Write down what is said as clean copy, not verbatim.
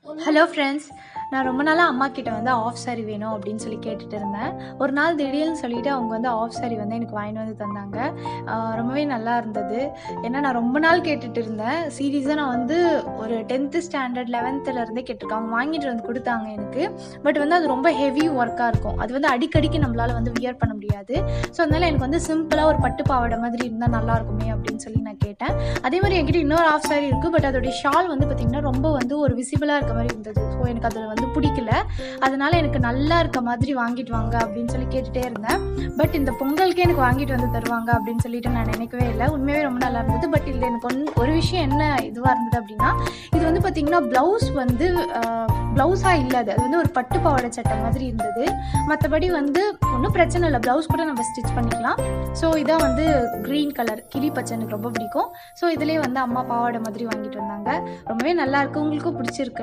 Hello friends. நான் ரொம்ப நாளாக அம்மா கிட்ட வந்து ஆஃப் சாரி வேணும் அப்படின்னு சொல்லி கேட்டுட்டு இருந்தேன். ஒரு நாள் திடீர்னு சொல்லிட்டு அவங்க வந்து ஆஃப் சாரி வந்து எனக்கு வாங்கிட்டு வந்து தந்தாங்க. ரொம்பவே நல்லா இருந்தது. ஏன்னா நான் ரொம்ப நாள் கேட்டுட்டு இருந்தேன். சீரியஸாக நான் வந்து ஒரு 10th ஸ்டாண்டர்ட் 11th கேட்டிருக்கேன். அவங்க வாங்கிட்டு வந்து கொடுத்தாங்க எனக்கு. பட் வந்து அது ரொம்ப ஹெவி ஒர்க்காக இருக்கும். அது வந்து அடிக்கடிக்கு நம்மளால் வந்து வியர் பண்ண முடியாது. ஸோ அதனால் எனக்கு வந்து சிம்பிளாக ஒரு பட்டு பாவாடை மாதிரி இருந்தால் நல்லா இருக்குமே அப்படின்னு சொல்லி நான் கேட்டேன். அதே மாதிரி என்கிட்ட இன்னொரு ஆஃப் சாரி இருக்குது. பட் அதோடைய ஷால் வந்து பார்த்திங்கன்னா ரொம்ப வந்து ஒரு விசிபிளாக இருக்க மாதிரி இருந்தது. ஸோ எனக்கு அதில் வந்து பிடிக்கல. அதனால் எனக்கு நல்லா இருக்க மாதிரி வாங்கிட்டு வாங்க அப்படின்னு சொல்லி கேட்டுகிட்டே இருந்தேன். பட் இந்த பொங்கலுக்கே எனக்கு வாங்கிட்டு வந்து தருவாங்க அப்படின்னு சொல்லிட்டு நான் நினைக்கவே இல்லை. உண்மையாகவே ரொம்ப நல்லா இருந்தது. பட் இதில் எனக்கு ஒரு விஷயம் என்ன இதுவாக இருந்தது அப்படின்னா, இது வந்து பார்த்திங்கன்னா ப்ளவுஸ் வந்து ப்ளவுஸாக இல்லை. அது வந்து ஒரு பட்டு பாவாடை சட்டை மாதிரி இருந்தது. மற்றபடி வந்து ஒன்றும் பிரச்சனை இல்லை. ப்ளவுஸ் கூட நம்ம ஸ்டிச் பண்ணிக்கலாம். ஸோ இதான் வந்து க்ரீன் கலர் கிளி பச்சை எனக்கு ரொம்ப பிடிக்கும். ஸோ இதிலே வந்து அம்மா பாவாடை மாதிரி வாங்கிட்டு வந்தாங்க. ரொம்பவே நல்லாயிருக்கு. உங்களுக்கும் பிடிச்சிருக்குன்னு